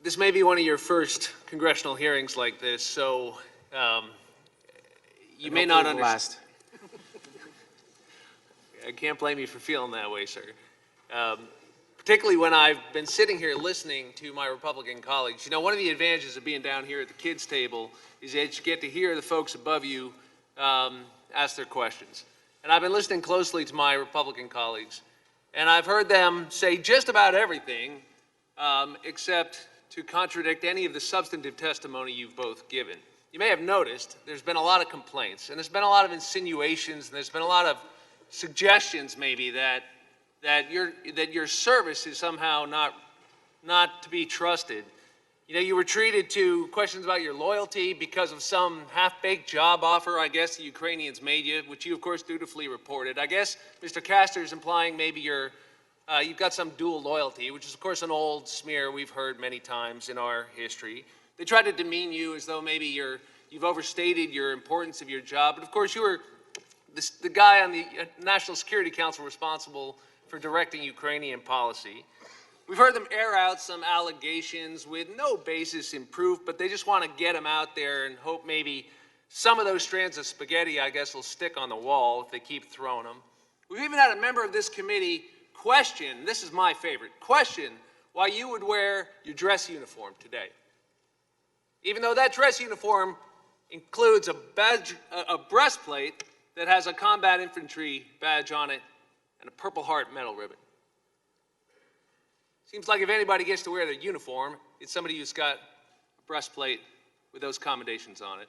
This may be one of your first congressional hearings like this, so you may not understand. I can't blame you for feeling that way, sir. Particularly when I've been sitting here listening to my Republican colleagues. You know, one of the advantages of being down here at the kids' table is that you get to hear the folks above you ask their questions. And I've been listening closely to my Republican colleagues, and I've heard them say just about everything except to contradict any of the substantive testimony you've both given. You may have noticed there's been a lot of complaints, and there's been a lot of insinuations, and there's been a lot of suggestions maybe that your service is somehow not to be trusted. You know, you were treated to questions about your loyalty because of some half-baked job offer, I guess, the Ukrainians made you, which you, of course, dutifully reported. I guess Mr. Castor is implying maybe you've got some dual loyalty, which is, of course, an old smear we've heard many times in our history. They tried to demean you as though maybe you've overstated your importance of your job. But, of course, you were the guy on the National Security Council responsible for directing Ukrainian policy. We've heard them air out some allegations with no basis in proof, but they just want to get them out there and hope maybe some of those strands of spaghetti, I guess, will stick on the wall if they keep throwing them. We've even had a member of this committee question, this is my favorite, question why you would wear your dress uniform today. Even though that dress uniform includes a breastplate that has a combat infantry badge on it and a Purple Heart medal ribbon. Seems like if anybody gets to wear their uniform, it's somebody who's got a breastplate with those commendations on it.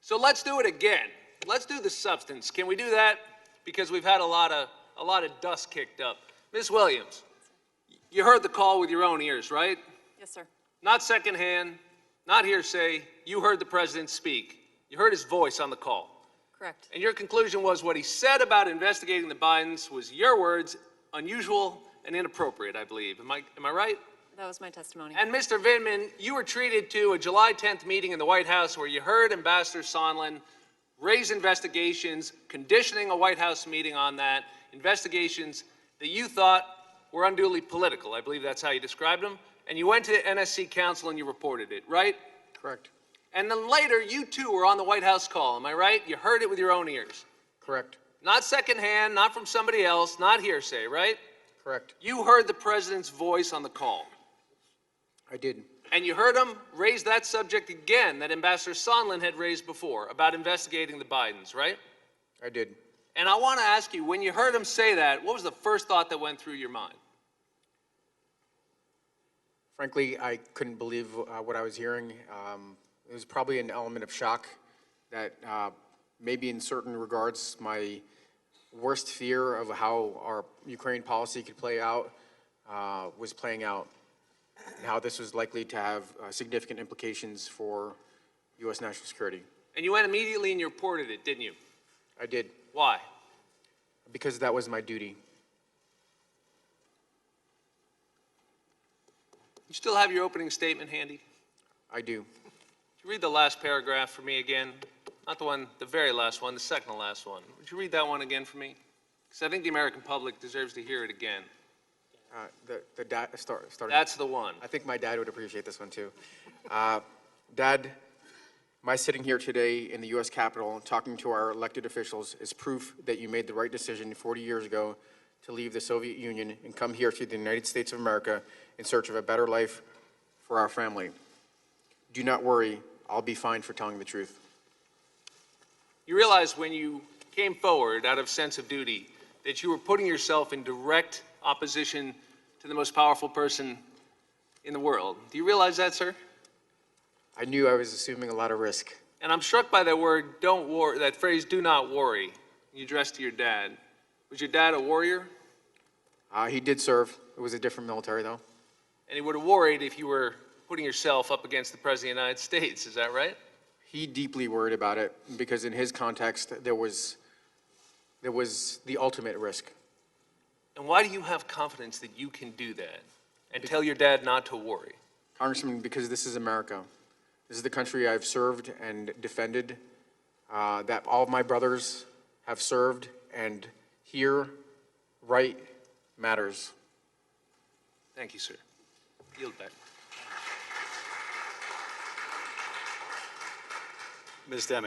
So let's do it again. Let's do the substance. Can we do that? Because we've had a lot of dust kicked up. Ms. Williams, you heard the call with your own ears, right? Yes, sir. Not secondhand, not hearsay. You heard the president speak. You heard his voice on the call. Correct. And your conclusion was what he said about investigating the Bidens was, your words, unusual and inappropriate, I believe. Am I right? That was my testimony. And Mr. Vindman, you were treated to a July 10th meeting in the White House where you heard Ambassador Sondland raise investigations, conditioning a White House meeting on that, investigations that you thought were unduly political. I believe that's how you described them. And you went to the NSC Council and you reported it, right? Correct. And then later, you too were on the White House call, am I right? You heard it with your own ears. Correct. Not secondhand, not from somebody else, not hearsay, right? Correct. You heard the president's voice on the call. I did. And you heard him raise that subject again that Ambassador Sondland had raised before about investigating the Bidens, right? I did. And I want to ask you, when you heard him say that, what was the first thought that went through your mind? Frankly, I couldn't believe what I was hearing. It was probably an element of shock that maybe in certain regards my worst fear of how our Ukraine policy could play out was playing out, and how this was likely to have significant implications for U.S. national security. And you went immediately and you reported it, didn't you? I did. Why? Because that was my duty. You still have your opening statement handy? I do. Would you read the last paragraph for me again? Not the one, the very last one, the second to last one. Would you read that one again for me? Because I think the American public deserves to hear it again. That's the one. I think my dad would appreciate this one too. Dad, my sitting here today in the U.S. Capitol talking to our elected officials is proof that you made the right decision 40 years ago to leave the Soviet Union and come here to the United States of America in search of a better life for our family. Do not worry, I'll be fine for telling the truth. You realize when you came forward out of sense of duty that you were putting yourself in direct opposition to the most powerful person in the world. Do you realize that, sir? I knew I was assuming a lot of risk. And I'm struck by that word, don't worry, that phrase, do not worry, you addressed to your dad. Was your dad a warrior? He did serve. It was a different military, though. And he would have worried if you were putting yourself up against the President of the United States, is that right? He deeply worried about it because in his context, there was the ultimate risk. And why do you have confidence that you can do that and tell your dad not to worry? Congressman, because this is America. This is the country I've served and defended, that all of my brothers have served, and here, right matters. Thank you, sir. Yield back. Ms. Demme.